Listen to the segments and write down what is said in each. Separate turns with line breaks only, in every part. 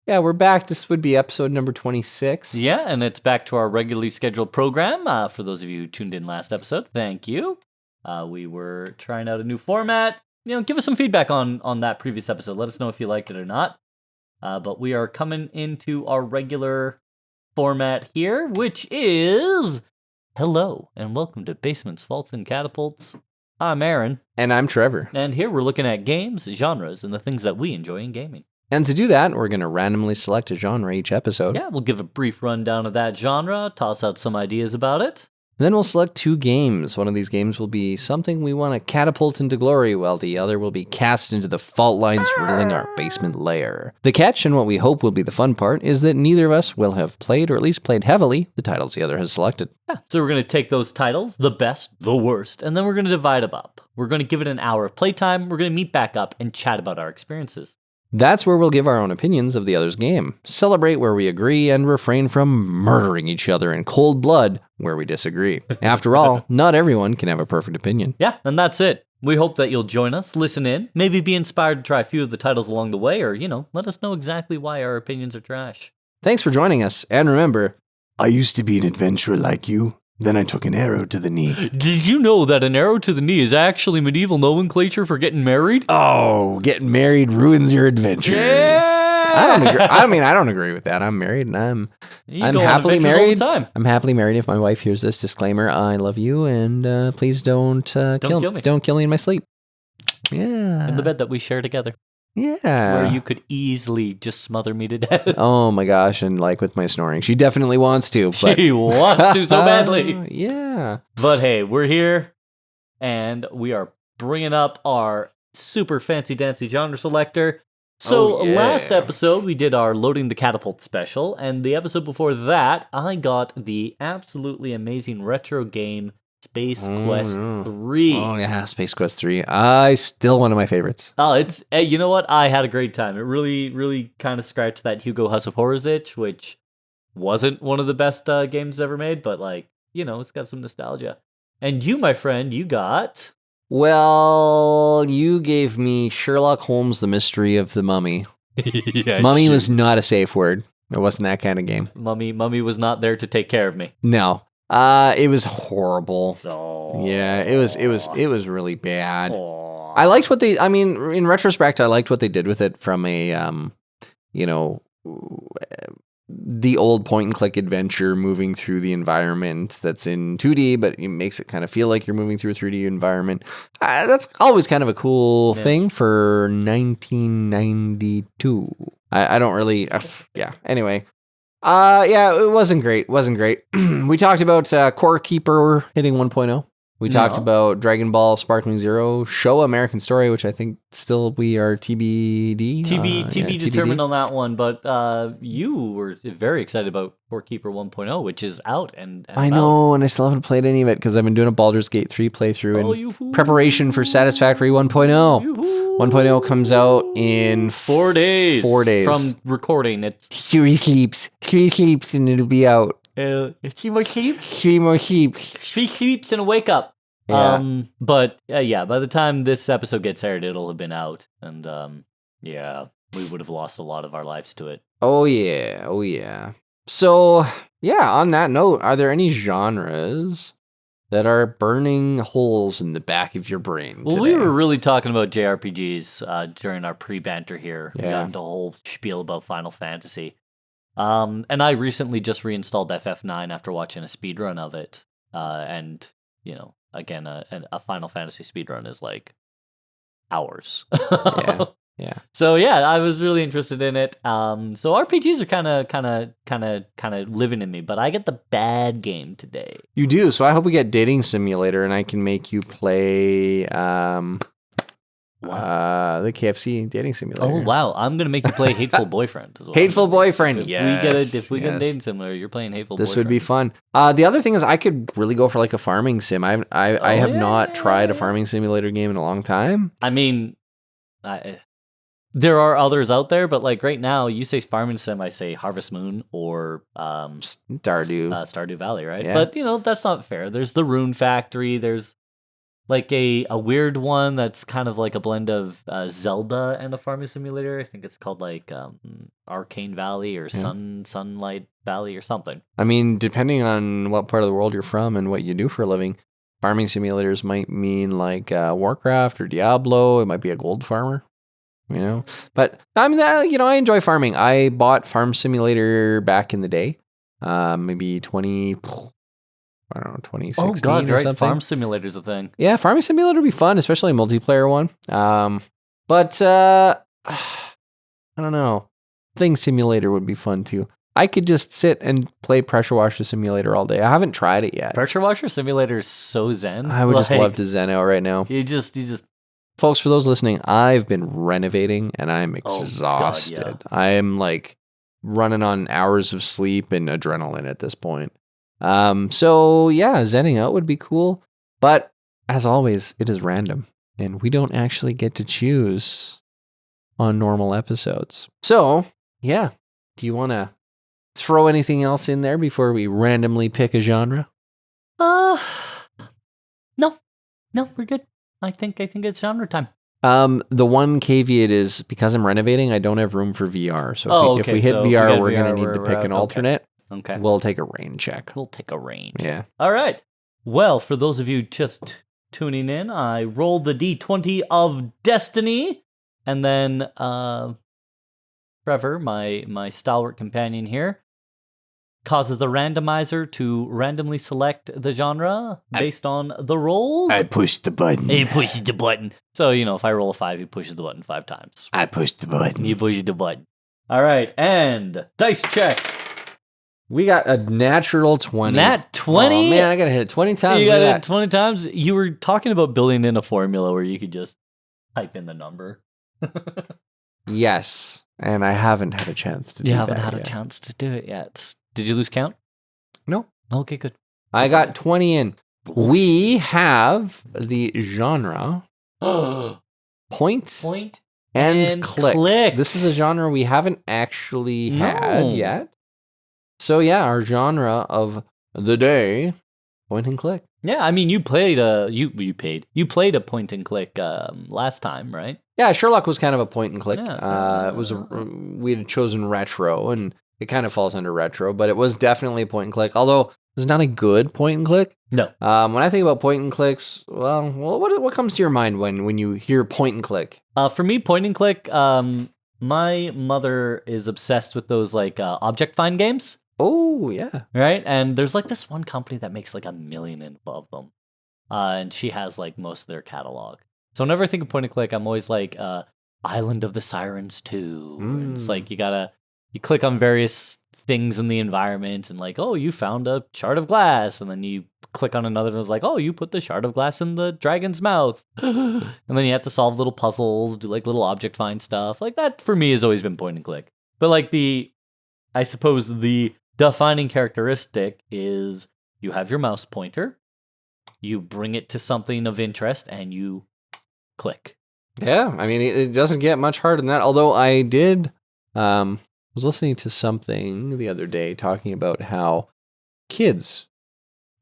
Yeah, we're back. This would be episode number 26.
Yeah, and it's back to our regularly scheduled program. For those of you who tuned in last episode, thank you. We were trying out a new format. Give us some feedback on that previous episode. Let us know if you liked it or not. But we are coming into our regular format here, which is hello and welcome to Basements, Vaults, and Catapults. I'm Aaron.
And I'm Trevor.
And here we're looking at games, genres, and the things that we enjoy in gaming.
And to do that, we're going to randomly select a genre each episode.
Yeah, we'll give a brief rundown of that genre, toss out some ideas about it.
And then we'll select 2 games. One of these games will be something we want to catapult into glory, while the other will be cast into the fault lines riddling our basement lair. The catch, and what we hope will be the fun part, is that neither of us will have played, or at least played heavily, the titles the other has selected.
Yeah, so we're going to take those titles, the best, the worst, and then we're going to divide them up. We're going to give it an hour of playtime, we're going to meet back up and chat about our experiences.
That's where we'll give our own opinions of the other's game, celebrate where we agree, and refrain from murdering each other in cold blood where we disagree. After all, not everyone can have a perfect opinion.
Yeah, and that's it. We hope that you'll join us, listen in, maybe be inspired to try a few of the titles along the way, or, let us know exactly why our opinions are trash.
Thanks for joining us, and remember, I used to be an adventurer like you. Then I took an arrow to the knee.
Did you know that an arrow to the knee is actually medieval nomenclature for getting married?
Oh, getting married ruins your adventures.
Yeah!
I don't agree. I don't agree with that. I'm married and I'm happily married.
All the time.
I'm happily married. If my wife hears this disclaimer, I love you, and please don't kill me. Don't kill me in my sleep. Yeah.
In the bed that we share together.
Yeah.
Where you could easily just smother me to death.
Oh my gosh, and like with my snoring. She definitely wants to. But...
She wants to so badly.
Yeah.
But hey, we're here, and we are bringing up our super fancy dancy genre selector. So last episode, we did our Loading the Catapult special, and the episode before that, I got the absolutely amazing retro game Space Quest 3.
Oh yeah, Space Quest 3. Still one of my favorites.
Oh, it's you know what? I had a great time. It really, really kind of scratched that Hugo House of Horrors itch, which wasn't one of the best games ever made, but it's got some nostalgia. And you, my friend, you got...
Well, you gave me Sherlock Holmes: The Mystery of the Mummy.
Yeah,
Mummy was not a safe word. It wasn't that kind of game.
Mummy was not there to take care of me.
No. It was horrible.
Oh.
Yeah, it was really bad.
Oh.
I liked what in retrospect, I liked what they did with it from a, the old point-and-click adventure moving through the environment that's in 2D, but it makes it kind of feel like you're moving through a 3D environment. That's always kind of a cool thing for 1992. I don't really, anyway. It wasn't great. We talked about Core Keeper hitting 1.0. We talked about Dragon Ball Sparkling Zero, Show American Story, which I think still we are TBD.
TBD determined on that one, but you were very excited about Core Keeper 1.0, which is out. And
I know, and I still haven't played any of it because I've been doing a Baldur's Gate 3 playthrough in preparation for Satisfactory 1.0. 1.0 comes out in
4 days.
4 days.
From recording. It's
3 sleeps, and it'll be out.
3 more sleeps?
3 more sleeps.
3 sleeps and a wake up.
Yeah.
But by the time this episode gets aired, it'll have been out. And we would have lost a lot of our lives to it.
Oh yeah. So, on that note, are there any genres that are burning holes in the back of your brain
Well,
today?
we were really talking about JRPGs during our pre-banter here.
Yeah.
We got into a whole spiel about Final Fantasy. And I recently just reinstalled FF9 after watching a speedrun of it. And, again, a Final Fantasy speedrun is like hours.
Yeah.
So I was really interested in it. So RPGs are kind of living in me, but I get the bad game today.
You do. So I hope we get Dating Simulator and I can make you play the KFC Dating Simulator.
Oh wow! I'm gonna make you play Hateful Boyfriend as well.
Hateful Boyfriend.
If we get a Dating Simulator, you're playing Hateful Boyfriend.
This would be fun. The other thing is I could really go for like a farming sim. I have not tried a farming simulator game in a long time.
I mean, there are others out there, but like right now, you say farming sim, I say Harvest Moon or
Stardew
Valley, right?
Yeah.
But that's not fair. There's the Rune Factory. There's like a weird one that's kind of like a blend of Zelda and a farming simulator. I think it's called like Arcane Valley or Sunlight Valley or something.
I mean, depending on what part of the world you're from and what you do for a living, farming simulators might mean like Warcraft or Diablo. It might be a gold farmer, But I mean, I enjoy farming. I bought Farm Simulator back in the day, maybe 2016
Oh God,
or
right?
something.
Farm Simulator's a thing.
Yeah, Farming Simulator would be fun, especially a multiplayer one. But I don't know. Thing Simulator would be fun too. I could just sit and play Pressure Washer Simulator all day. I haven't tried it yet.
Pressure Washer Simulator is so zen.
I would just love to zen out right now.
You just.
Folks, for those listening, I've been renovating and I'm exhausted.
God, yeah.
I am like running on hours of sleep and adrenaline at this point. So yeah, zenning out would be cool. But as always, it is random and we don't actually get to choose on normal episodes. So yeah, do you want to throw anything else in there before we randomly pick a genre?
No, we're good. I think it's genre time.
The one caveat is because I'm renovating, I don't have room for VR. So if we hit VR, we're going to need to pick an alternate.
Okay.
We'll take a rain check.
We'll take a range.
Yeah.
All right. Well, for those of you just tuning in, I rolled the D20 of Destiny, and then Trevor, my stalwart companion here, causes the randomizer to randomly select the genre based on the rolls.
I pushed the button.
He pushes the button. So, if I roll a 5, he pushes the button 5 times.
I pushed the button.
You push the button. All right, and dice check.
We got a natural 20.
Nat 20?
Oh, man, I got to hit it 20 times.
You got to hit it 20 times? You were talking about building in a formula where you could just type in the number.
Yes, and I haven't had a chance to do that.
You haven't had a chance to do it yet. Did you lose count?
No.
Okay, good.
I got 20 in. We have the genre point and click. This is a genre we haven't actually had yet. So yeah, our genre of the day, point and click.
Yeah, I mean, you played a point and click last time, right?
Yeah, Sherlock was kind of a point and click.
Yeah.
It was we had chosen retro, and it kind of falls under retro, but it was definitely a point and click. Although it was not a good point and click.
No.
When I think about point and clicks, well, what comes to your mind when you hear point and click?
For me, point and click. My mother is obsessed with those like object find games.
Oh, yeah.
Right? And there's like this one company that makes like 1 million of them. And she has like most of their catalog. So whenever I think of point and click, I'm always like Island of the Sirens 2. It's like you click on various things in the environment and like, oh, you found a shard of glass. And then you click on another and it's like, oh, you put the shard of glass in the dragon's mouth. And then you have to solve little puzzles, do like little object find stuff. Like that for me has always been point and click. But like I suppose the defining characteristic is you have your mouse pointer, you bring it to something of interest, and you click.
Yeah, I mean, it doesn't get much harder than that. Although I did, was listening to something the other day talking about how kids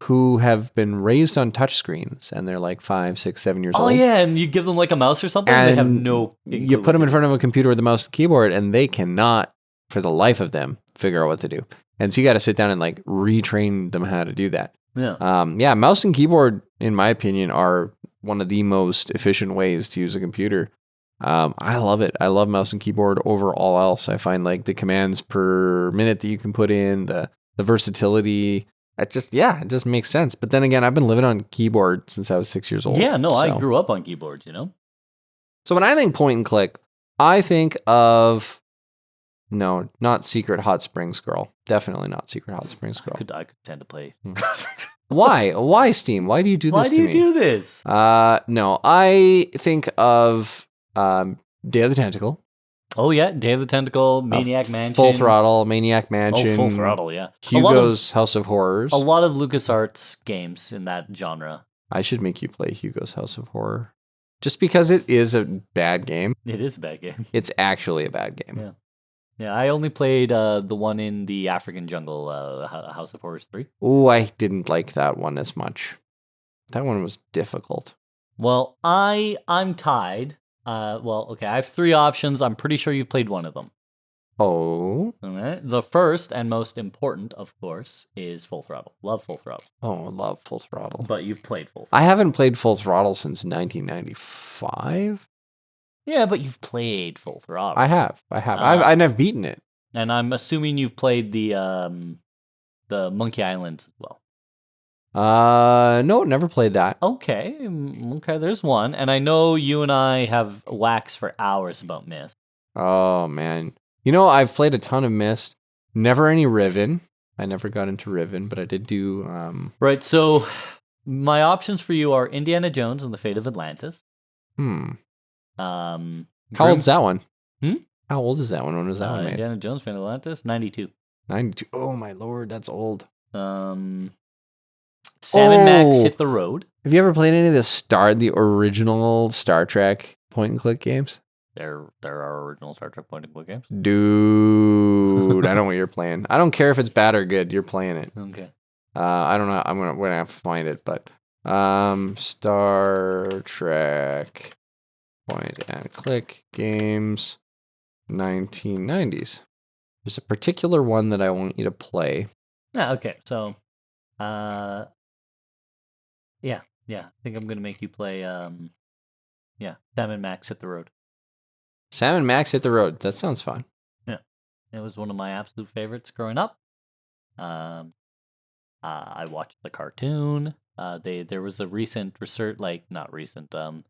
who have been raised on touchscreens and they're like 5, 6, 7 years old.
Oh yeah, and you give them like a mouse or something, and they have no.
You put them in front of a computer with a mouse and keyboard, and they cannot, for the life of them, figure out what to do. And so you got to sit down and like retrain them how to do that.
Yeah.
Mouse and keyboard, in my opinion, are one of the most efficient ways to use a computer. I love it. I love mouse and keyboard over all else. I find like the commands per minute that you can put in, the versatility. It just makes sense. But then again, I've been living on keyboard since I was 6 years old.
Yeah, no, I grew up on keyboards,
So when I think point and click, I think of no, not Secret Hot Springs Girl. Definitely not Secret Hot Springs Girl.
I could tend to play.
Why? Why, Steam? Why do you do this to me?
Why do you do this?
No, I think of Day of the Tentacle.
Oh, yeah. Day of the Tentacle, Maniac Mansion.
Full Throttle, Maniac Mansion.
Oh, Full Throttle, yeah.
Hugo's House of Horrors.
A lot of LucasArts games in that genre.
I should make you play Hugo's House of Horror. Just because it is a bad game.
It is a bad game.
It's actually a bad game.
Yeah. Yeah, I only played the one in the African jungle, House of Horrors 3.
Oh, I didn't like that one as much. That one was difficult.
Well, I'm tied. Okay, I have 3 options. I'm pretty sure you've played one of them.
Oh.
All right. The first and most important, of course, is Full Throttle. Love Full Throttle.
Oh, I love Full Throttle.
But you've played Full Throttle.
I haven't played Full Throttle since 1995.
Yeah, but you've played Full Throttle.
I have. I've beaten it.
And I'm assuming you've played the Monkey Islands as well.
No, never played that.
Okay, there's one. And I know you and I have waxed for hours about Myst.
Oh, man. You know, I've played a ton of Myst. Never any Riven. I never got into Riven, but I did do...
Right, so my options for you are Indiana Jones and the Fate of Atlantis.
How old's that one? How old is that one? When was that one made?
Indiana Jones, Fate of Atlantis, 92.
92. Oh, my lord, that's old.
Sam and Max Hit the Road.
Have you ever played any of the original Star Trek point-and-click games?
There are original Star Trek point-and-click games.
Dude, I know what you're playing. I don't care if it's bad or good. You're playing it.
Okay.
I don't know. We're gonna have to find it, but Star Trek point-and-click games, 1990s. There's a particular one that I want you to play.
Yeah. Okay. So, yeah. I think I'm gonna make you play. Sam and Max Hit the Road.
Sam and Max Hit the Road. That sounds fun.
Yeah, it was one of my absolute favorites growing up. I watched the cartoon. There was a recent research, not recent. The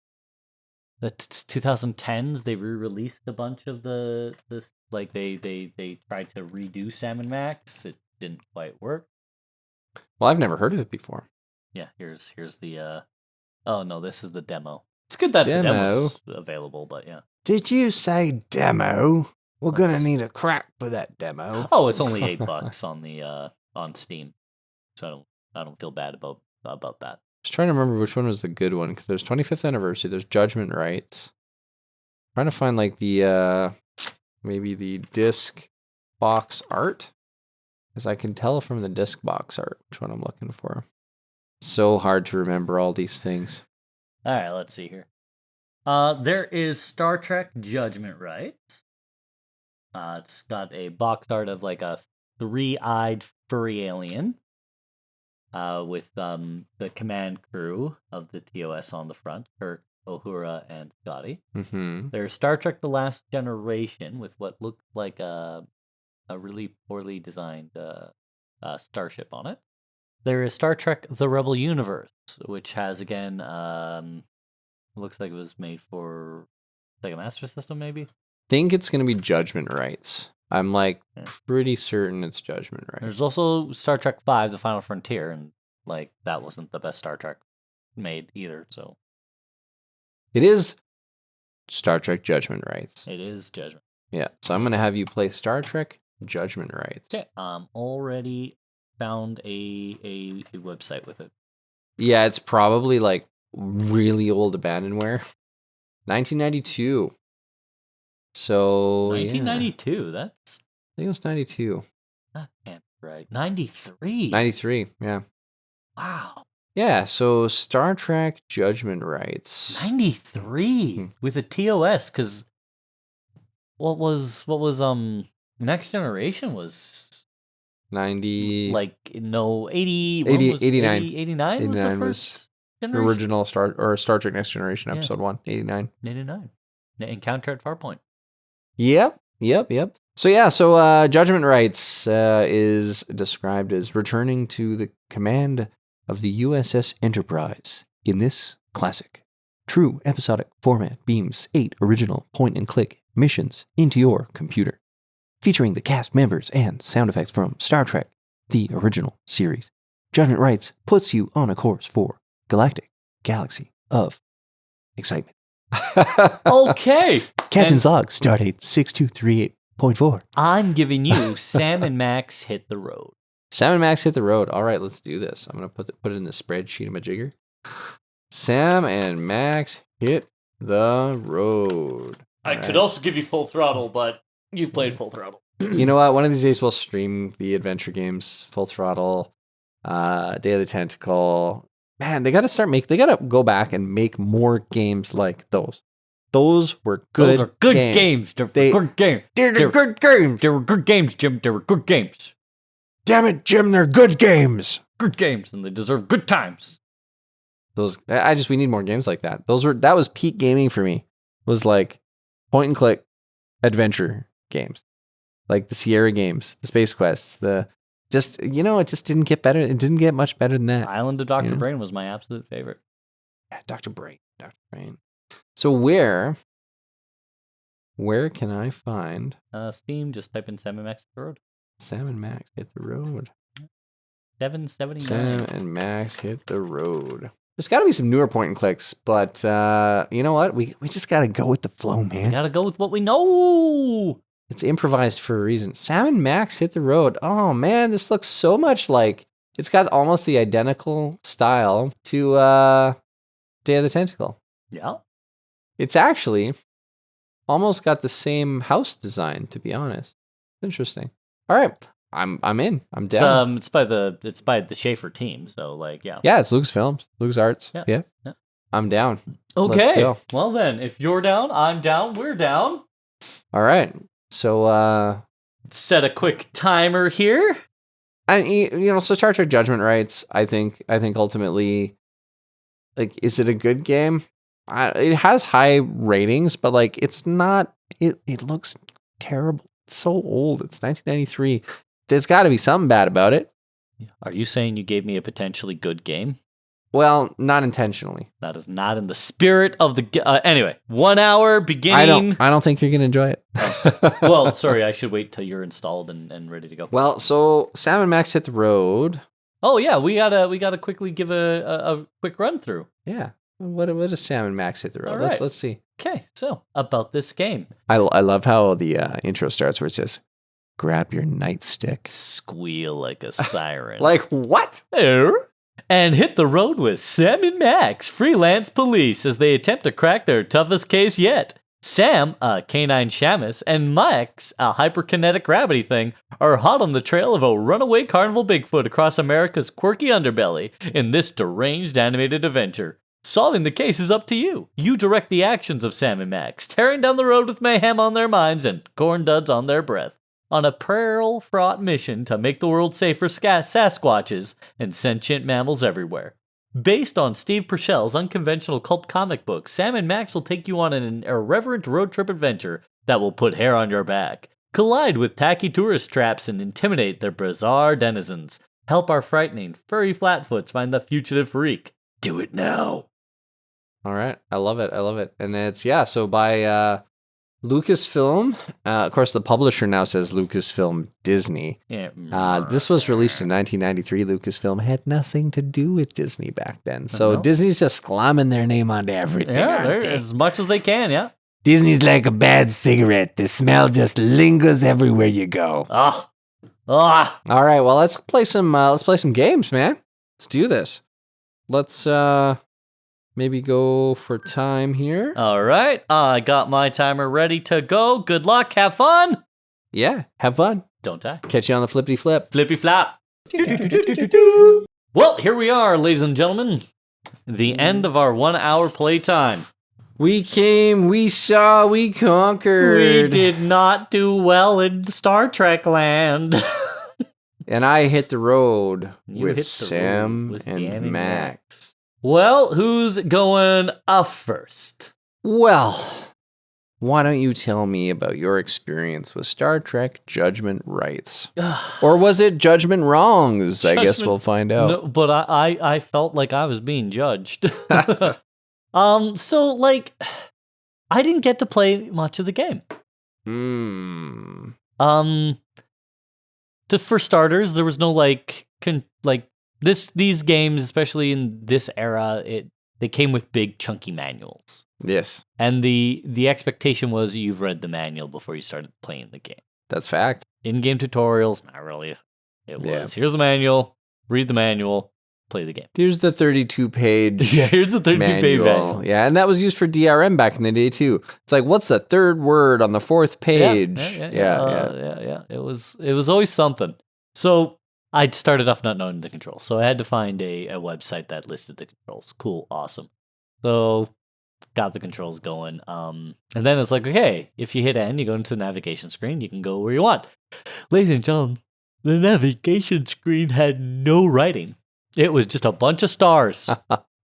2010s they re-released a bunch of they tried to redo Sam and Max. It didn't quite work.
Well, I've never heard of it before.
Yeah, here's the. Oh no, this is the demo. It's good that the demo's available, but yeah.
Did you say demo? We're gonna need a crack for that demo.
Oh, it's only $8 on the on Steam, so I don't feel bad about that.
I was trying to remember which one was the good one because there's 25th anniversary. There's Judgement Rites. Trying to find the maybe the disc box art, because I can tell from the disc box art which one I'm looking for. So hard to remember all these things.
All right, let's see here. There is Star Trek Judgement Rites. It's got a box art of like a 3-eyed furry alien with the command crew of the TOS on the front, Kirk, Uhura, and Scotty.
Mm-hmm.
There's Star Trek The Last Generation with what looked like a really poorly designed starship on it. There is Star Trek The Rebel Universe, which has, again, looks like it was made for like a Master System, maybe?
Think it's going to be Judgement Rites. I'm pretty certain it's Judgement Rites.
There's also Star Trek V, The Final Frontier, and that wasn't the best Star Trek made either, so.
It is Star Trek Judgement Rites.
It is Judgment.
Yeah, so I'm going to have you play Star Trek Judgement Rites.
Okay, already found a website with it.
Yeah, it's probably really old abandonware. 1992. So
1992.
Yeah. I think it was 92.
That can't be right. 93.
93. Yeah.
Wow.
Yeah. So Star Trek Judgement Rites.
93 with a TOS, because what was Next Generation was
90.
80.
89.
89 was the first generation?
Original Star Trek Next Generation episode 1. 89.
89. Encounter at Farpoint.
Yep. So Judgement Rites is described as returning to the command of the USS Enterprise in this classic, true episodic format beams 8 original point-and-click missions into your computer, featuring the cast members and sound effects from Star Trek, the original series. Judgement Rites puts you on a course for galactic galaxy of excitement.
Okay.
Captain's log, stardate 6238.4.
I'm giving you Sam and Max Hit the Road.
Sam and Max Hit the Road. All right, let's do this. I'm going to put it in the spreadsheet of my jigger. Sam and Max Hit the Road.
I could also give you Full Throttle, but you've played Full Throttle.
You know what? One of these days we'll stream the adventure games, Full Throttle, Day of the Tentacle, man, they got to go back and make more games like those. Those were good.
Those are good games. They're good games.
They're good games.
They were good games, Jim. They were good games.
Damn it, Jim, they're good games.
Good games, and they deserve good times.
We need more games like that. That was peak gaming for me. Was like point and click adventure games. Like the Sierra games, the Space Quests, it just didn't get better. It didn't get much better than that.
Island of Dr. Brain was my absolute favorite.
Yeah, Dr. Brain. So where can I find
Steam? Just type in Sam and Max hit the road.
Sam and Max hit the road.
779.
Sam and Max hit the road. There's got to be some newer point and clicks, but you know what? We just got to go with the flow, man.
We got to go with what we know.
It's improvised for a reason. Sam and Max hit the road. Oh man, this looks so much like it's got almost the identical style to Day of the Tentacle.
Yeah.
It's actually almost got the same house design, to be honest. Interesting. All right. I'm in. I'm down.
It's by the Schaefer team, so like yeah.
Yeah, it's Lucasfilms, LucasArts. Yeah. I'm down.
Okay.
Let's go.
Well then, if you're down, I'm down, we're down.
All right. So
set a quick timer here.
And so Star Trek Judgment Rites, I think ultimately, like, is it a good game? It has high ratings, but like it's not. It looks terrible. It's so old. It's 1993. There's got to be something bad about it.
Are you saying you gave me a potentially good game?
Well, not intentionally.
That is not in the spirit of the... anyway, 1 hour beginning...
I don't think you're going to enjoy it.
Well, sorry, I should wait till you're installed and ready to go.
Well, so Sam and Max hit the road.
Oh, yeah, we gotta quickly give a quick run through.
Yeah. What does Sam and Max hit the road?
Right.
Let's see.
Okay, so about this game.
I love how the intro starts where it says, grab your nightstick.
Squeal like a siren.
Like what?
And hit the road with Sam and Max, freelance police, as they attempt to crack their toughest case yet. Sam, a canine shamus, and Max, a hyperkinetic gravity thing, are hot on the trail of a runaway carnival Bigfoot across America's quirky underbelly in this deranged animated adventure. Solving the case is up to you. You direct the actions of Sam and Max, tearing down the road with mayhem on their minds and corn duds on their breath, on a peril-fraught mission to make the world safe for Sasquatches and sentient mammals everywhere. Based on Steve Purcell's unconventional cult comic book, Sam and Max will take you on an irreverent road trip adventure that will put hair on your back, collide with tacky tourist traps and intimidate their bizarre denizens. Help our frightening, furry flatfoots find the fugitive freak. Do it now.
All right. I love it. And it's, so by Lucasfilm. Of course, the publisher now says Lucasfilm Disney.
Yeah.
This was released in 1993. Lucasfilm had nothing to do with Disney back then. So Disney's just slamming their name onto everything.
Yeah, as much as they can, yeah.
Disney's like a bad cigarette. The smell just lingers everywhere you go.
Ah.
All right, well, let's play some games, man. Let's do this. Let's maybe go for time here.
All right, I got my timer ready to go. Good luck, have fun.
Yeah, have fun.
Don't die.
Catch you on the flippity flip.
Flippy flap. Well, here we are, ladies and gentlemen. The end of our 1 hour playtime.
We came, we saw, we conquered.
We did not do well in Star Trek land.
And I hit the road
You
with
hit the
Sam
road with
and
Sam and
Max.
Well, who's going up first?
Well, why don't you tell me about your experience with Star Trek Judgment Rites? Or was it Judgment Wrongs? I guess we'll find out.
No, but I felt like I was being judged. So, like, I didn't get to play much of the game. For starters, there was no these games, especially in this era, they came with big chunky manuals.
Yes.
And the expectation was you've read the manual before you started playing the game.
That's fact.
In-game tutorials, not really. It was, here's the manual, read the manual, play the game.
Here's the 32-page
Yeah, here's the 32-page manual.
Yeah, and that was used for DRM back in the day, too. It's like, what's the third word on the fourth page?
Yeah. It was always something. So I'd started off not knowing the controls, so I had to find a website that listed the controls. Cool, awesome. So got the controls going. And then it's like, okay, if you hit N, you go into the navigation screen, you can go where you want. Ladies and gentlemen, the navigation screen had no writing. It was just a bunch of stars.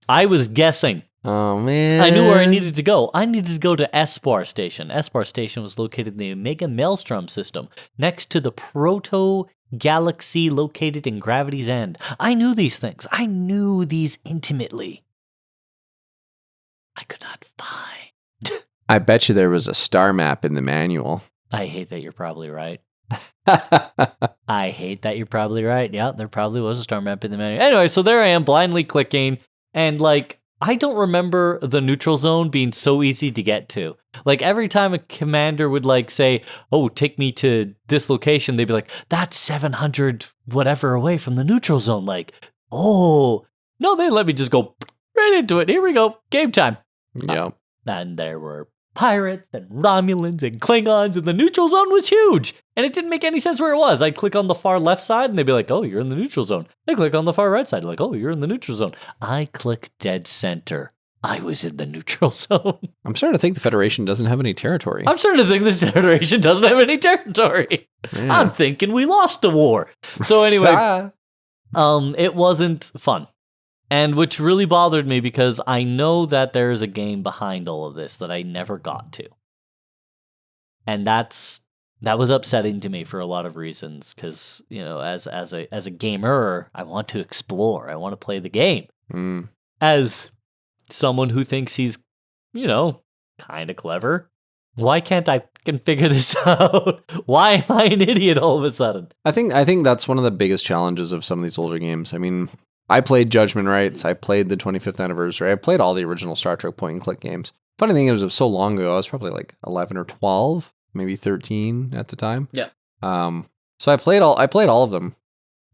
I was guessing.
Oh, man.
I knew where I needed to go. I needed to go to Espar Station. Espar Station was located in the Omega Maelstrom system, next to the Proto Galaxy located in Gravity's End. I knew these things. I knew these intimately. I could not find.
I bet you there was a star map in the manual.
I hate that you're probably right. I hate that you're probably right. Yeah, there probably was a star map in the manual. Anyway, so there I am blindly clicking, and like, I don't remember the neutral zone being so easy to get to. Like, every time a commander would like say, oh, take me to this location, they'd be like, that's 700 whatever away from the neutral zone. Like, oh, no, they let me just go right into it. Here we go. Game time.
Yep.
And there were pirates and Romulans and Klingons, and the neutral zone was huge. And it didn't make any sense where it was. I'd click on the far left side, and they'd be like, oh, you're in the neutral zone. They click on the far right side, like, oh, you're in the neutral zone. I click dead center. I was in the neutral zone.
I'm starting to think the Federation doesn't have any territory.
I'm starting to think the Federation doesn't have any territory.
Yeah.
I'm thinking we lost the war. So anyway, it wasn't fun. And which really bothered me because I know that there is a game behind all of this that I never got to. And that was upsetting to me for a lot of reasons because, you know, as a gamer, I want to explore. I want to play the game.
Mm.
As someone who thinks he's, you know, kind of clever, why can't I can figure this out? Why am I an idiot all of a sudden?
I think that's one of the biggest challenges of some of these older games. I mean, I played Judgement Rites. I played the 25th anniversary. I played all the original Star Trek point-and-click games. Funny thing is, it was so long ago. I was probably like 11 or 12, maybe 13 at the time.
Yeah.
So I played all of them,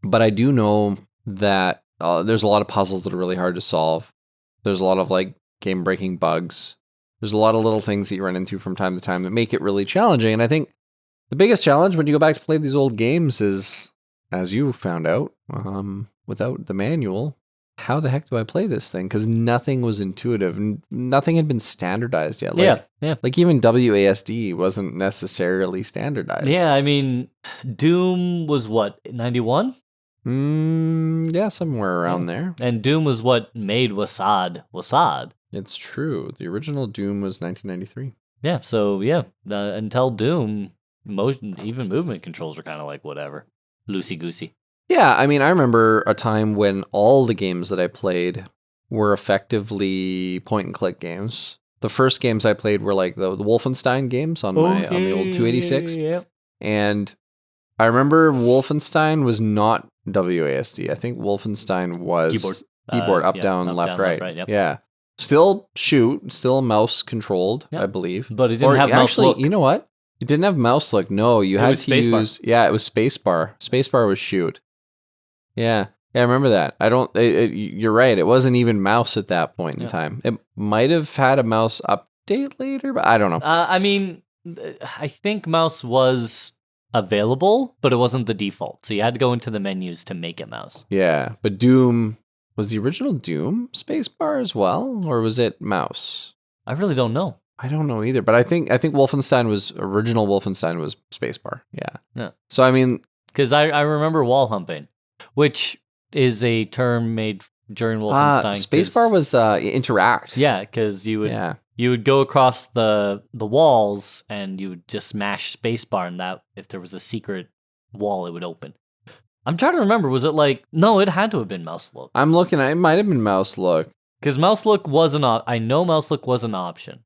but I do know that there's a lot of puzzles that are really hard to solve. There's a lot of like game-breaking bugs. There's a lot of little things that you run into from time to time that make it really challenging. And I think the biggest challenge when you go back to play these old games is, as you found out, without the manual, how the heck do I play this thing? Because nothing was intuitive. Nothing had been standardized yet. Like,
yeah.
Like even WASD wasn't necessarily standardized.
Yeah, I mean, Doom was what, 91?
Yeah, somewhere around there.
And Doom was what made Wasad.
It's true. The original Doom was 1993.
Yeah, so yeah, until Doom, even movement controls were kind of like whatever. Loosey-goosey.
Yeah, I mean, I remember a time when all the games that I played were effectively point-and-click games. The first games I played were like the Wolfenstein games on the old 286.
Yeah.
And I remember Wolfenstein was not WASD. I think Wolfenstein was keyboard up, down, left, right.
Yep.
Yeah. Still shoot, still mouse controlled, I believe.
But it didn't have mouse look.
You know what? It didn't have mouse look. No, you had to use... Yeah, it was spacebar. Spacebar was shoot. Yeah, I remember that. You're right. It wasn't even mouse at that point in time. It might have had a mouse update later, but I don't know.
I mean, I think mouse was available, but it wasn't the default. So you had to go into the menus to make it mouse.
Yeah, but Doom... Was the original Doom spacebar as well? Or was it mouse?
I really don't know.
I don't know either, but I think original Wolfenstein was spacebar. Yeah. So, I mean...
Because I remember wall humping, which is a term made during Wolfenstein.
Spacebar was interact.
Yeah, because you would go across the walls and you would just smash spacebar, and that if there was a secret wall, it would open. I'm trying to remember, was it like... No, it had to have been mouse look.
I'm looking at it. It might have been mouse look.
Because mouse look was I know mouse look was an option,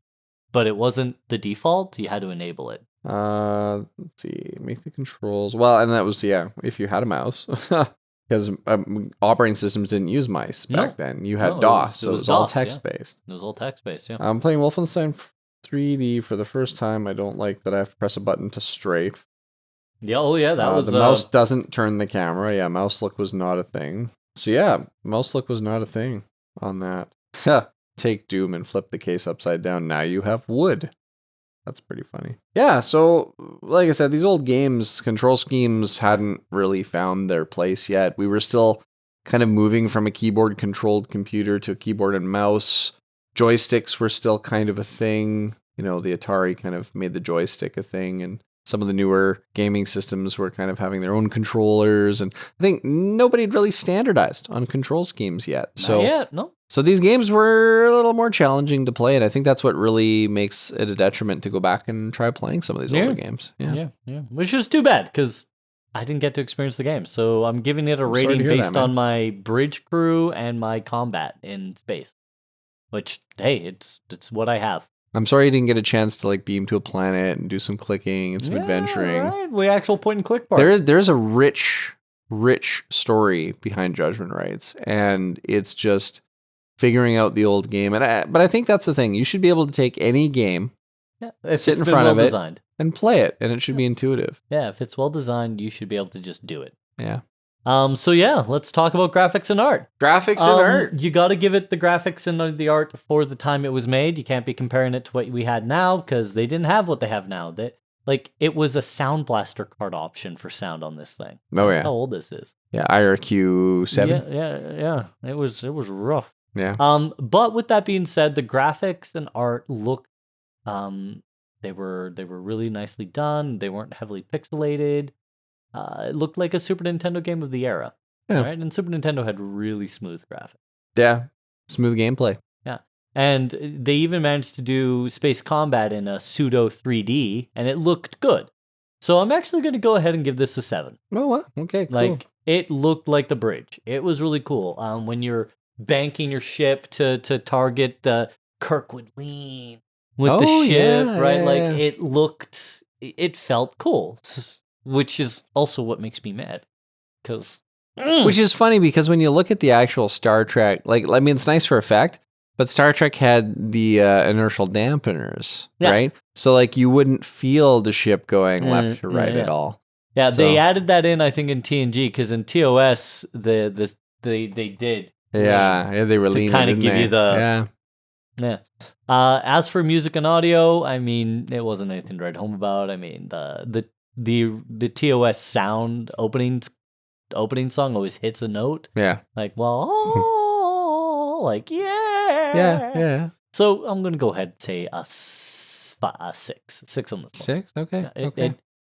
but it wasn't the default. You had to enable it.
Let's see. Make the controls... Well, and that was, if you had a mouse. Because operating systems didn't use mice back then. You had DOS, so it was all text-based.
It was all text-based, yeah.
I'm playing Wolfenstein 3D for the first time. I don't like that I have to press a button to strafe.
Yeah, that was...
The mouse doesn't turn the camera. Yeah, mouse look was not a thing. So yeah, mouse look was not a thing on that. Take Doom and flip the case upside down. Now you have wood. That's pretty funny. Yeah, so like I said, these old games, control schemes hadn't really found their place yet. We were still kind of moving from a keyboard-controlled computer to a keyboard and mouse. Joysticks were still kind of a thing. The Atari kind of made the joystick a thing, and some of the newer gaming systems were kind of having their own controllers, and I think nobody had really standardized on control schemes yet.
No.
So these games were a little more challenging to play, and I think that's what really makes it a detriment to go back and try playing some of these older games.
Yeah. Which is too bad, because I didn't get to experience the game. So I'm giving it a rating based on my bridge crew and my combat in space. Which, hey, it's what I have.
I'm sorry you didn't get a chance to beam to a planet and do some clicking and some adventuring.
Right. The actual point and click part.
There's a rich story behind Judgment Rites, and it's just figuring out the old game. But I think that's the thing. You should be able to take any game, sit in front of it, and play it, and it should be intuitive.
Yeah, if it's well designed, you should be able to just do it.
Yeah.
So yeah, let's talk about graphics and art.
Graphics and art.
You got to give it the graphics and the art for the time it was made. You can't be comparing it to what we had now, because they didn't have what they have now. It was a Sound Blaster card option for sound on this thing.
Oh,
That's how old this is.
Yeah, IRQ 7.
Yeah. It was rough.
Yeah.
But with that being said, the graphics and art looked, they were really nicely done. They weren't heavily pixelated. It looked like a Super Nintendo game of the era.
Yeah.
Right? And Super Nintendo had really smooth graphics.
Yeah. Smooth gameplay.
Yeah. And they even managed to do space combat in a pseudo 3D, and it looked good. So I'm actually going to go ahead and give this a 7.
Oh, wow. Okay, cool.
It looked like the bridge. It was really cool. When you're banking your ship to target the Kirkwood lean with the ship, right?
Yeah.
It felt cool. Which is also what makes me mad,
Which is funny, because when you look at the actual Star Trek, it's nice for effect, but Star Trek had the inertial dampeners, right? So you wouldn't feel the ship going left to right at all.
Yeah, so they added that in, I think, in TNG, because in TOS they did.
Yeah, they were leaning,
to kind of give you
the
yeah. As for music and audio, it wasn't anything to write home about. The TOS sound opening song always hits a note.
Yeah.
Yeah.
Yeah.
So I'm gonna go ahead and say a 6 on this one.
6? Okay.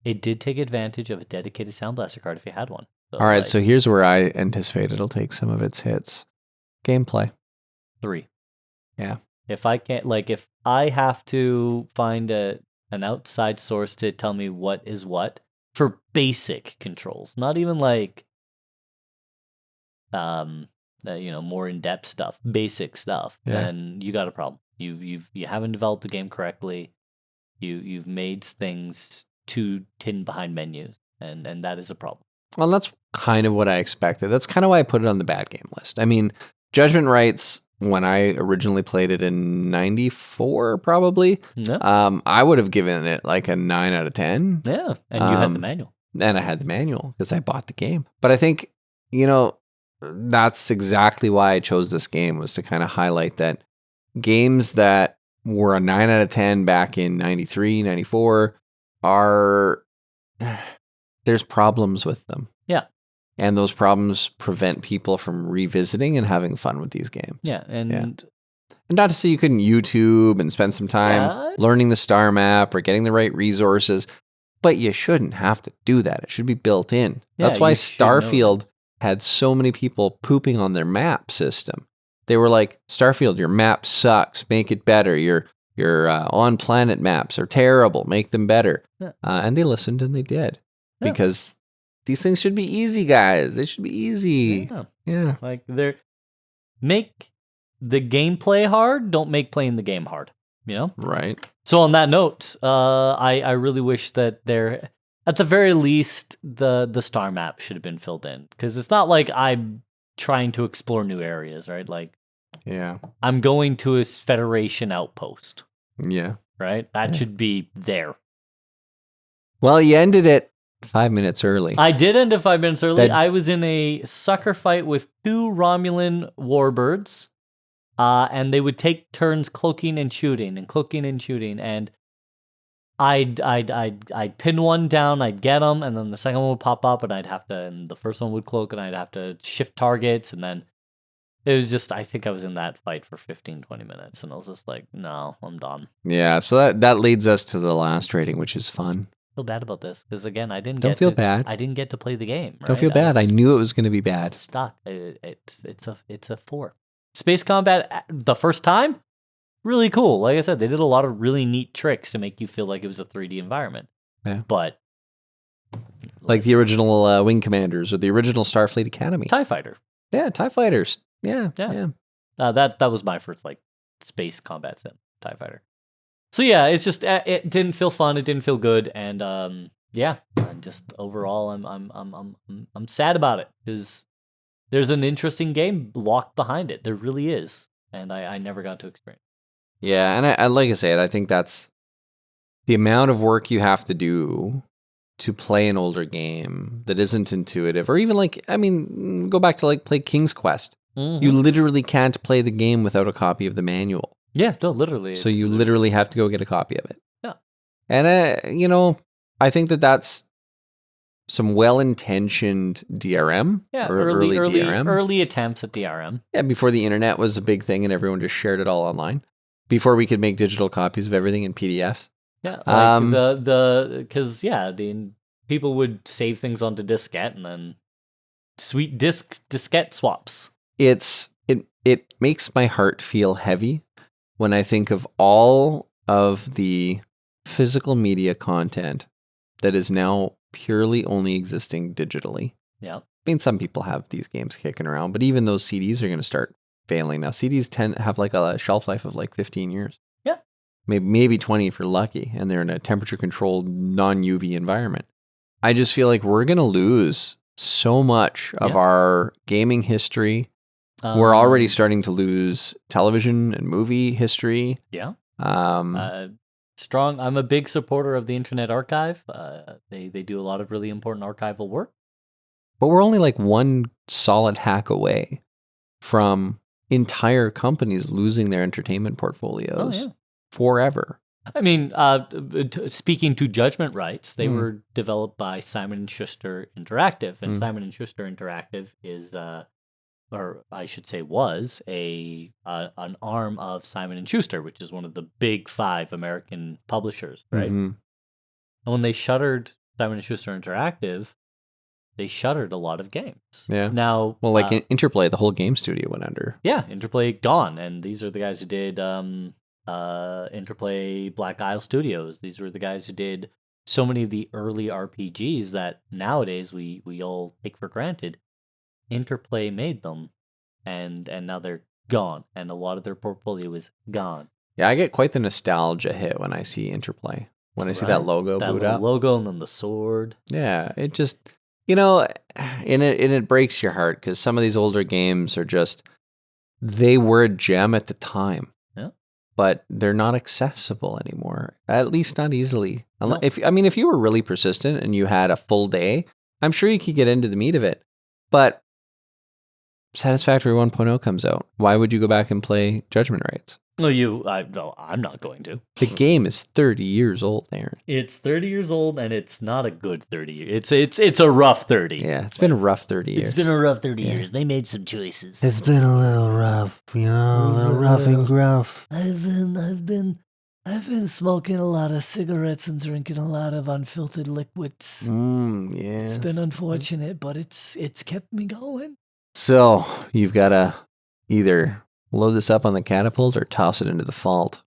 It did take advantage of a dedicated Sound Blaster card if you had one. So,
all right, so here's where I anticipate it'll take some of its hits. Gameplay.
3.
Yeah.
If I can't, if I have to find an outside source to tell me what is what for basic controls, not even more in-depth stuff, basic stuff, then you got a problem. You haven't developed the game correctly. You've made things too hidden behind menus, and that is a problem.
Well, that's kind of what I expected. That's kind of why I put it on the bad game list. Judgment Rites, when I originally played it in 94, probably, I would have given it a 9 out of 10.
Yeah, and you had the manual.
And I had the manual because I bought the game. But I think, that's exactly why I chose this game, was to kind of highlight that games that were a 9 out of 10 back in 93, 94 there's problems with them.
Yeah.
And those problems prevent people from revisiting and having fun with these games.
Yeah, and
not to say you couldn't YouTube and spend some time learning the star map or getting the right resources, but you shouldn't have to do that. It should be built in. That's why Starfield had so many people pooping on their map system. They were like, Starfield, your map sucks. Make it better. Your on-planet maps are terrible. Make them better.
Yeah.
And they listened and they did. Yeah. Because these things should be easy, guys. They should be easy. Yeah.
Make the gameplay hard. Don't make playing the game hard.
Right.
So on that note, I really wish that there, at the very least, the star map should have been filled in. Because it's not like I'm trying to explore new areas, right?
Yeah.
I'm going to a Federation outpost.
Yeah.
Right? That should be there.
Well, you ended it 5 minutes early.
I did end it 5 minutes early. I was in a sucker fight with 2 Romulan warbirds, and they would take turns cloaking and shooting. And I'd pin one down, I'd get them, and then the second one would pop up, and the first one would cloak, and I'd have to shift targets, and then it was just, I think I was in that fight for 15, 20 minutes, and I was just like, no, I'm done.
Yeah, so that leads us to the last rating, which is fun.
I feel bad about this, because again, I didn't
Don't feel bad.
I didn't get to play the game. Right?
Don't feel bad. I knew it was going to be bad.
Stuck. It's a 4. Space combat the first time, really cool. Like I said, they did a lot of really neat tricks to make you feel like it was a 3D environment.
Yeah.
But
like the original Wing Commanders or the original Starfleet Academy.
TIE Fighter.
Yeah, TIE Fighters. Yeah.
That was my first like space combat sim, TIE Fighter. So yeah, it's just it didn't feel fun. It didn't feel good, and yeah, I'm just overall I'm sad about it because there's an interesting game locked behind it. There really is, and I never got to experience.
Yeah, and I like I said, I think that's the amount of work you have to do to play an older game that isn't intuitive, or even like, I mean, go back to like play King's Quest.
Mm-hmm.
You literally can't play the game without a copy of the manual.
Yeah, no, literally.
So you literally have to go get a copy of it.
Yeah.
And, you know, I think that's some well-intentioned DRM.
Yeah,
or early DRM.
Early attempts at DRM.
Yeah, before the internet was a big thing and everyone just shared it all online. Before we could make digital copies of everything in PDFs.
Yeah, like because the people would save things onto diskette and then sweet diskette swaps.
It makes my heart feel heavy when I think of all of the physical media content that is now purely only existing digitally.
Yeah.
I mean, some people have these games kicking around, but even those CDs are going to start failing now. CDs tend to have like a shelf life of like 15 years.
Yeah.
Maybe 20 if you're lucky, and they're in a temperature-controlled, non-UV environment. I just feel like we're going to lose so much of our gaming history. We're already starting to lose television and movie history.
Yeah. Strong. I'm a big supporter of the Internet Archive. They do a lot of really important archival work.
But we're only like one solid hack away from entire companies losing their entertainment portfolios forever.
I mean, speaking to Judgement Rites, they were developed by Simon & Schuster Interactive, and Simon & Schuster Interactive is, or I should say was, an arm of Simon & Schuster, which is one of the big 5 American publishers, right?
Mm-hmm.
And when they shuttered Simon & Schuster Interactive, they shuttered a lot of games.
Yeah.
Now,
well, like Interplay, the whole game studio went under.
Yeah, Interplay gone, and these are the guys who did Interplay Black Isle Studios. These were the guys who did so many of the early RPGs that nowadays we all take for granted. Interplay made them, and now they're gone, and a lot of their portfolio is gone.
Yeah, I get quite the nostalgia hit when I see Interplay. When I see that logo boot up.
That logo and then the sword.
Yeah, it just, you know, and it breaks your heart because some of these older games are just, they were a gem at the time.
Yeah.
But they're not accessible anymore, at least not easily.
No.
If you were really persistent and you had a full day, I'm sure you could get into the meat of it. But Satisfactory 1.0 comes out. Why would you go back and play Judgement Rites?
No, I'm not going to.
The game is 30 years old, Aaron.
It's 30 years old, and it's not a good 30 years. It's a rough 30.
Yeah, it's been a rough 30 years.
It's been a rough 30 years. They made some choices.
It's been a little rough, a little rough and gruff.
I've been smoking a lot of cigarettes and drinking a lot of unfiltered liquids.
Yes.
It's been unfortunate, but it's kept me going.
So you've got to either load this up on the catapult or toss it into the vault.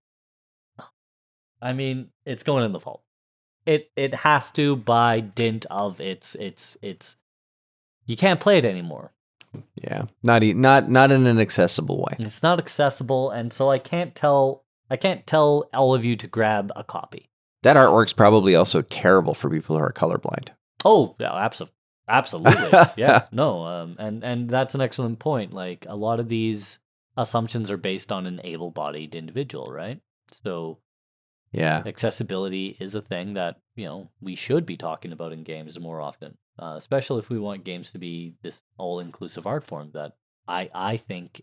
I mean, it's going in the vault. It has to by dint of its. You can't play it anymore.
Yeah, not in an accessible way.
It's not accessible, and so I can't tell all of you to grab a copy.
That artwork's probably also terrible for people who are colorblind.
Oh, yeah, absolutely. Yeah, no, and that's an excellent point. Like, a lot of these assumptions are based on an able-bodied individual, right? So,
yeah,
accessibility is a thing that, we should be talking about in games more often, especially if we want games to be this all-inclusive art form that I think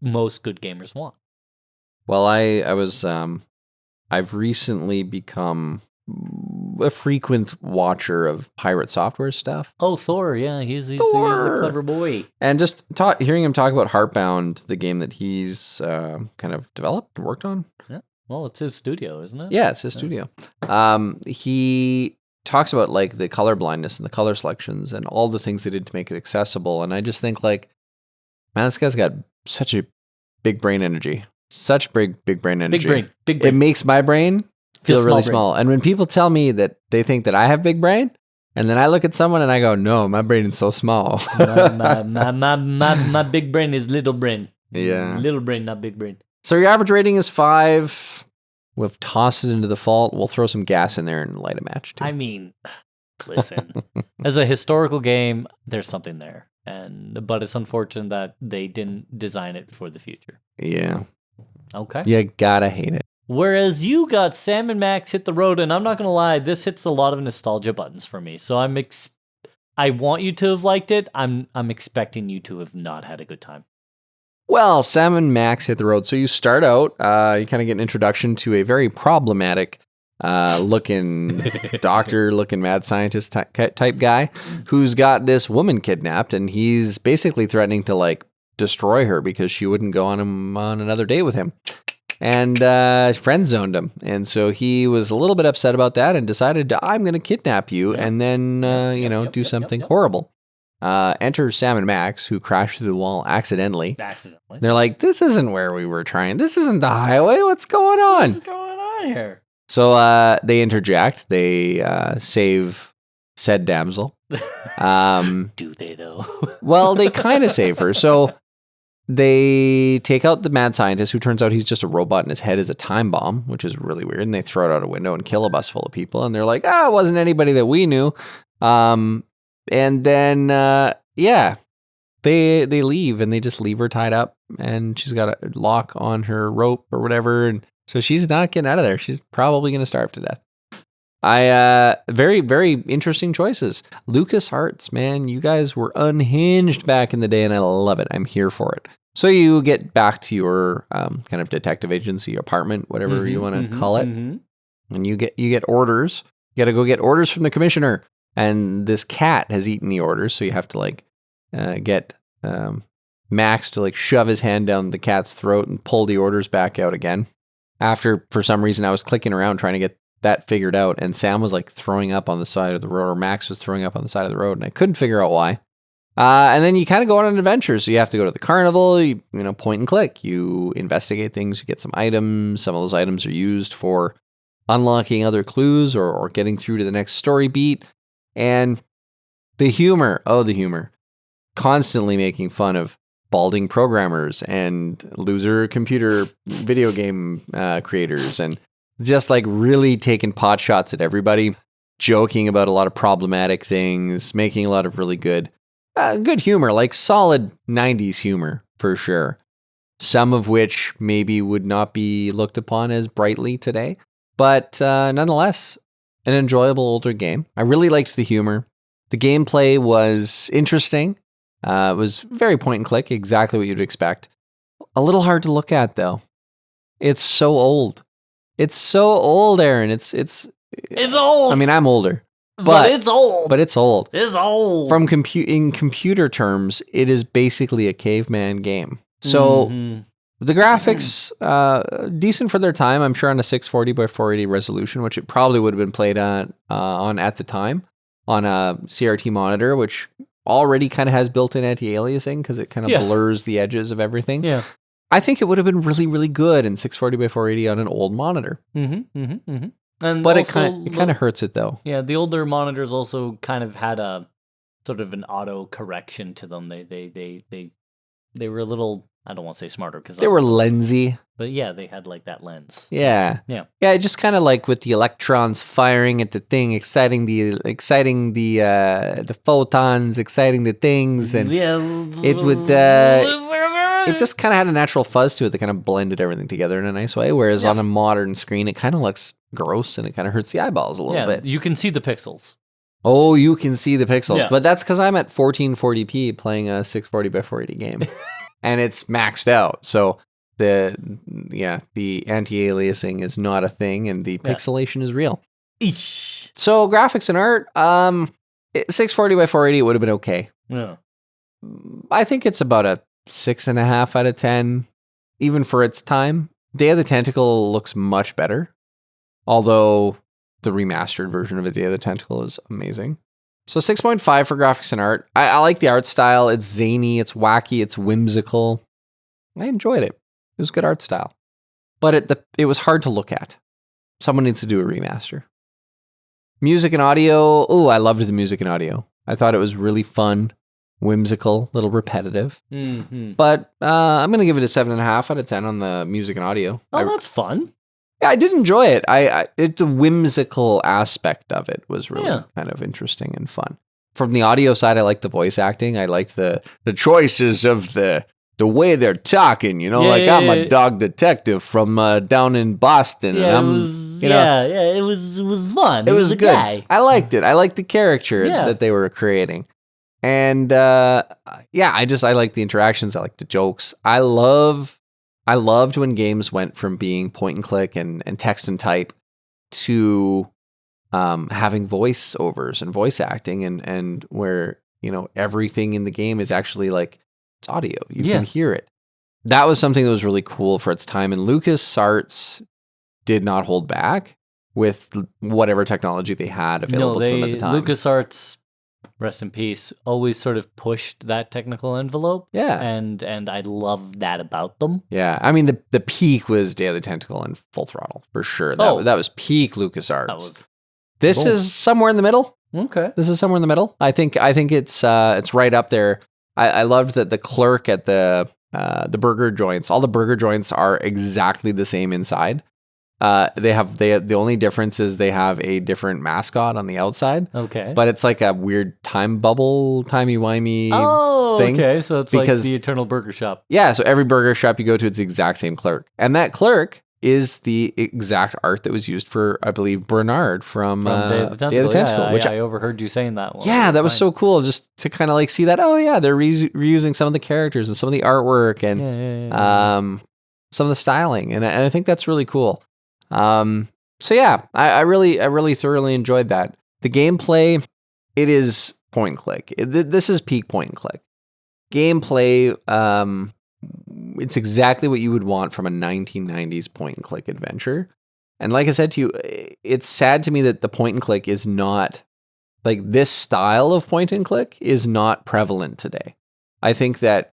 most good gamers want.
Well, I was I've recently become a frequent watcher of pirate software stuff.
Oh, Thor, yeah, he's a clever boy.
And just hearing him talk about Heartbound, the game that he's kind of developed and worked on.
Yeah. Well, it's his studio, isn't it?
Yeah, it's his studio. He talks about like the color blindness and the color selections and all the things they did to make it accessible. And I just think like, man, this guy's got such a big brain energy. Such big brain energy.
Big brain.
It makes my brain feel really
brain.
small. And when people tell me that they think that I have big brain, and then I look at someone and I go, no, my brain is so small.
my big brain is little brain.
Yeah.
Little brain, not big brain.
So your average rating is 5. We'll toss it into the fault. We'll throw some gas in there and light a match too.
I mean, listen, as a historical game, there's something there. But it's unfortunate that they didn't design it for the future.
Yeah.
Okay.
You gotta hate it.
Whereas you got Sam and Max Hit the Road, and I'm not gonna lie, this hits a lot of nostalgia buttons for me. So I want you to have liked it. I'm expecting you to have not had a good time.
Well, Sam and Max Hit the Road. So you start out, you kind of get an introduction to a very problematic looking doctor, looking mad scientist type guy who's got this woman kidnapped, and he's basically threatening to like destroy her because she wouldn't go on another date with him. And friend zoned him. And so he was a little bit upset about that and decided, I'm going to kidnap you and then, do something horrible. Enter Sam and Max, who crash through the wall accidentally. They're like, this isn't where we were trying. This isn't the highway. What's going on?
What's going on here?
So they interject. They save said damsel.
Do they, though?
Well, they kind of save her. So they take out the mad scientist, who turns out he's just a robot and his head is a time bomb, which is really weird. And they throw it out a window and kill a bus full of people. And they're like, it wasn't anybody that we knew. And then, they leave and they just leave her tied up. And she's got a lock on her rope or whatever. And so she's not getting out of there. She's probably going to starve to death. Very, very interesting choices. LucasArts, man, you guys were unhinged back in the day, and I love it. I'm here for it. So you get back to your kind of detective agency apartment, whatever you want to call it, and you get orders. You got to go get orders from the commissioner, and this cat has eaten the orders, so you have to like get Max to like shove his hand down the cat's throat and pull the orders back out again. After, for some reason, I was clicking around trying to get that figured out, and Sam was like throwing up on the side of the road, or Max was throwing up on the side of the road, and I couldn't figure out why. And then you kind of go on an adventure. So you have to go to the carnival, you point and click, you investigate things, you get some items. Some of those items are used for unlocking other clues or getting through to the next story beat. And the humor, constantly making fun of balding programmers and loser computer video game creators, and just like really taking pot shots at everybody, joking about a lot of problematic things, making a lot of really good humor, like solid 90s humor for sure. Some of which maybe would not be looked upon as brightly today, but nonetheless, an enjoyable older game. I really liked the humor. The gameplay was interesting. It was very point and click, exactly what you'd expect. A little hard to look at though. It's so old. It's so old, Aaron. It's
old.
I mean, I'm older,
but it's old.
But it's old.
It's old.
From in computer terms, it is basically a caveman game. So the graphics, decent for their time. I'm sure on a 640 by 480 resolution, which it probably would have been played on at the time on a CRT monitor, which already kind of has built-in anti-aliasing because it kind of blurs the edges of everything.
Yeah.
I think it would have been really, really good in 640 by 480 on an old monitor.
And
but it kind of hurts it though.
Yeah, the older monitors also kind of had a sort of an auto correction to them. They were a little, I don't want to say smarter because
they were lensy.
But yeah, they had like that lens.
Yeah. Just kind of like with the electrons firing at the thing, exciting the photons, exciting the things, and it would. It just kind of had a natural fuzz to it that kind of blended everything together in a nice way. Whereas on a modern screen, it kind of looks gross and it kind of hurts the eyeballs a little bit.
You can see the pixels.
Oh, you can see the pixels.
Yeah.
But that's because I'm at 1440p playing a 640 by 480 game. And it's maxed out. So the anti-aliasing is not a thing, and the pixelation is real.
Eesh.
So graphics and art, 640 by 480, it would have been okay.
Yeah.
I think it's about a 6.5 out of 10, even for its time. Day of the Tentacle looks much better, although the remastered version of Day of the Tentacle is amazing. So 6.5 for graphics and art. I like the art style. It's zany, it's wacky, it's whimsical. I enjoyed it. It was good art style. But it was hard to look at. Someone needs to do a remaster. Music and audio. Oh, I loved the music and audio. I thought it was really fun, whimsical, a little repetitive.
Mm-hmm.
But I'm going to give it a 7.5 out of 10 on the music and audio.
Oh, that's fun.
Yeah, I did enjoy it. The whimsical aspect of it was really kind of interesting and fun. From the audio side, I liked the voice acting. I liked the choices of the way they're talking. You know, I'm a dog detective from down in Boston, and I'm
it was fun.
It was good.
Guy.
I liked it. I liked the character that they were creating, and I like the interactions. I like the jokes. I loved when games went from being point and click and text and type to having voiceovers and voice acting and where, everything in the game is actually like it's audio. You can hear it. That was something that was really cool for its time. And LucasArts did not hold back with whatever technology they had available to them at the time.
LucasArts, rest in peace, always sort of pushed that technical envelope.
Yeah.
And I love that about them.
Yeah. I mean, the peak was Day of the Tentacle and Full Throttle, for sure. That was peak LucasArts. This is somewhere in the middle.
Okay.
This is somewhere in the middle. I think it's right up there. I loved that the clerk at the burger joints, all the burger joints are exactly the same inside. The only difference is they have a different mascot on the outside.
Okay.
But it's like a weird time bubble, timey-wimey thing.
Okay. So it's like the Eternal Burger Shop.
Yeah. So every burger shop you go to, it's the exact same clerk. And that clerk is the exact art that was used for, I believe, Bernard from Day of the Tentacle.
Which I overheard you saying that one.
Yeah, that was so cool just to kind of like see that, they're reusing some of the characters and some of the artwork and some of the styling. And I think that's really cool. I really thoroughly enjoyed that. The gameplay, it is point and click. This is peak point and click. Gameplay, it's exactly what you would want from a 1990s point and click adventure. And like I said to you, it's sad to me that the point and click is not, like, this style of point and click is not prevalent today. I think that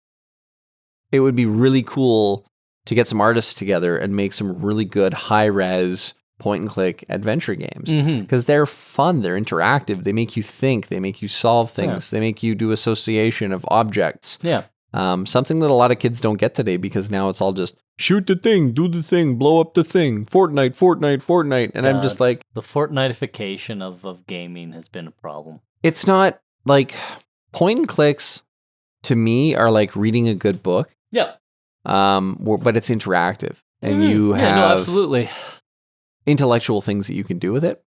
it would be really cool to get some artists together and make some really good high-res point-and-click adventure games. Because they're fun, they're interactive, they make you think, they make you solve things, they make you do association of objects.
Yeah.
Something that a lot of kids don't get today because now it's all just shoot the thing, do the thing, blow up the thing, Fortnite. And I'm just like...
The Fortnitification of gaming has been a problem.
It's not like... Point-and-clicks, to me, are like reading a good book.
Yeah.
But it's interactive, and you have
absolutely
intellectual things that you can do with it.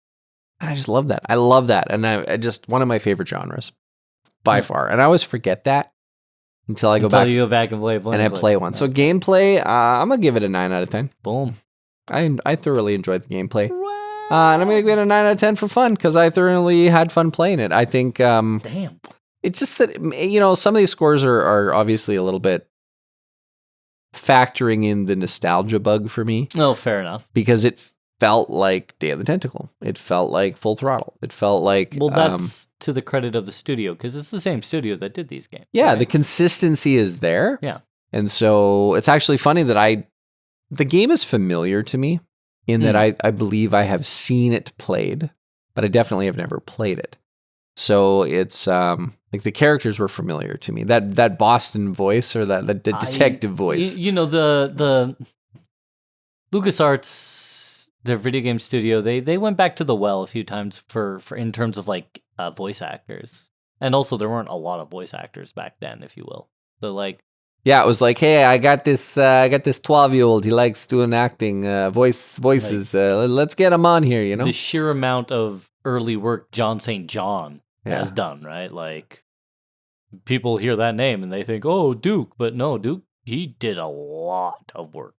And I just love that. I love that, and I just one of my favorite genres by far. And I always forget that until I go back.
You go back and
play one. So gameplay, I'm gonna give it a 9 out of 10.
Boom.
I thoroughly enjoyed the gameplay, and I'm gonna give it a 9 out of 10 for fun because I thoroughly had fun playing it. I think.
Damn.
It's just that some of these scores are obviously a little bit factoring in the nostalgia bug for me.
Oh, fair enough.
Because it felt like Day of the Tentacle. It felt like Full Throttle. It felt like...
Well, that's to the credit of the studio, because it's the same studio that did these games.
Yeah, right? The consistency is there.
Yeah.
And so it's actually funny that the game is familiar to me in that I believe I have seen it played, but I definitely have never played it. So it's... like the characters were familiar to me. That Boston voice or the detective voice.
The LucasArts, their video game studio, they went back to the well a few times for in terms of like voice actors. And also there weren't a lot of voice actors back then, if you will. So like
yeah, it was like, hey, I got this 12-year-old. He likes doing acting, voices. Like, let's get him on here,
The sheer amount of early work John St. John has done, right? Like, people hear that name and they think, oh, Duke. But no, Duke he did a lot of work.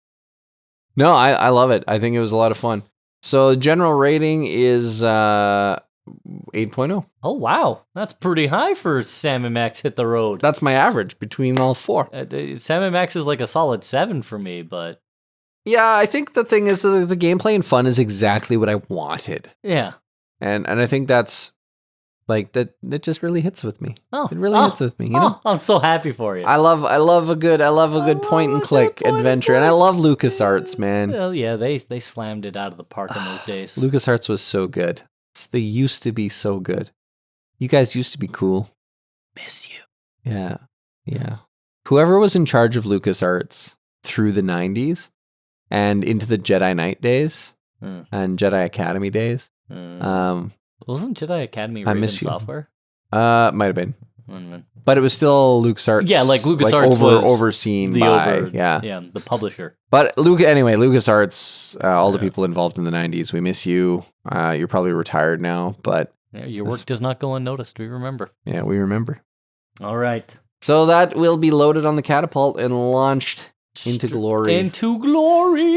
No, I love it. I think it was a lot of fun. So the general rating is 8.0.
Oh, wow. That's pretty high for Sam and Max Hit the Road.
That's my average between all four.
Sam and Max is like a solid 7 for me, but...
Yeah, I think the thing is the gameplay and fun is exactly what I wanted.
Yeah.
And I think that's... Like that just really hits with me.
Oh,
it really hits with me. You know?
I'm so happy for you.
I love a good point and click adventure, and I love LucasArts, man.
Well, yeah, they slammed it out of the park in those days.
LucasArts was so good. They used to be so good. You guys used to be cool.
Miss you.
Yeah. Whoever was in charge of LucasArts through the 90s and into the Jedi Knight days and Jedi Academy days.
Wasn't Jedi Academy
I
Raven
miss you.
Software?
Might have been. But it was still LucasArts.
Yeah, like LucasArts was
overseen by
the publisher.
But LucasArts, all the people involved in the 90s, we miss you. You're probably retired now, but
your work does not go unnoticed. We remember.
Yeah, we remember.
All right.
So that will be loaded on the catapult and launched into glory.
Into glory.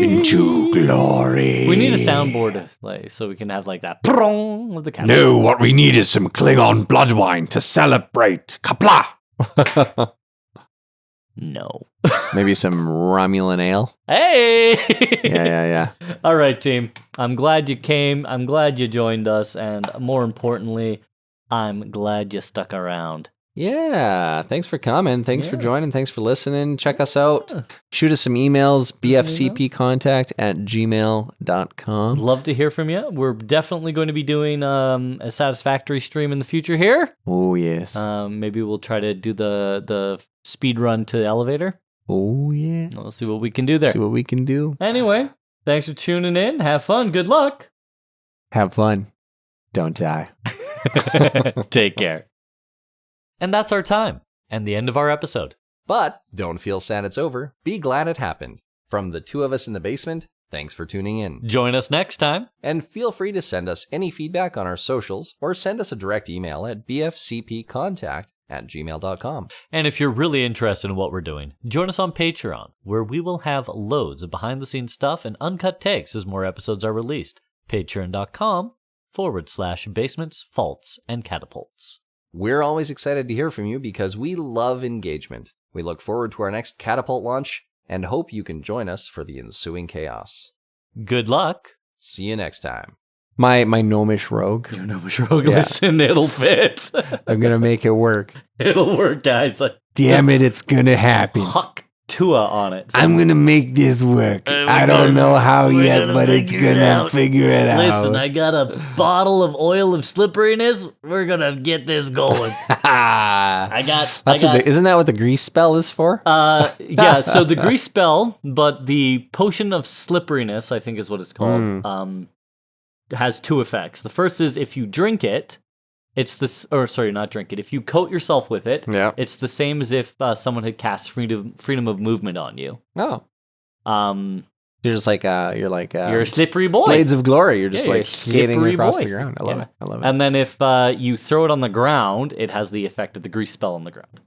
We need a soundboard so we can have like that prong of the catapult.
No, what we need is some Klingon blood wine to celebrate. Kapla!
No.
Maybe some Romulan ale.
Hey!
Yeah.
All right, team. I'm glad you came. I'm glad you joined us. And more importantly, I'm glad you stuck around.
Yeah, thanks for coming. Thanks for joining. Thanks for listening. Check us out. Shoot us some emails, bfcpcontact@gmail.com.
Love to hear from you. We're definitely going to be doing a Satisfactory stream in the future here.
Oh, yes.
Maybe we'll try to do the speed run to the elevator.
Oh, yeah.
We'll see what we can do there.
See what we can do.
Anyway, thanks for tuning in. Have fun. Good luck.
Have fun. Don't die.
Take care. And that's our time, and the end of our episode.
But don't feel sad it's over. Be glad it happened. From the two of us in the basement, thanks for tuning in.
Join us next time.
And feel free to send us any feedback on our socials or send us a direct email at bfcpcontact@gmail.com.
And if you're really interested in what we're doing, join us on Patreon, where we will have loads of behind-the-scenes stuff and uncut takes as more episodes are released. Patreon.com/basements, faults, and catapults.
We're always excited to hear from you because we love engagement. We look forward to our next catapult launch and hope you can join us for the ensuing chaos.
Good luck.
See you next time.
My gnomish rogue.
Your gnomish rogue, listen, it'll fit.
I'm going to make it work.
It'll work, guys.
Damn it, it's going to happen.
Huck Tua on it.
I'm going to make this work. I don't know how yet, but it's going to figure it out.
Listen, I got a bottle of oil of slipperiness. We're going to get this going.
Isn't that what the grease spell is for?
Yeah, so the grease spell, but the potion of slipperiness, I think is what it's called, has two effects. The first is if you drink it, it's this, or sorry, not drink it. If you coat yourself with it, it's the same as if someone had cast freedom of movement on you.
Oh. You're just like you're
a slippery boy.
Blades of Glory. You're just like skating across the ground. I love it.
And then if you throw it on the ground, it has the effect of the grease spell on the ground.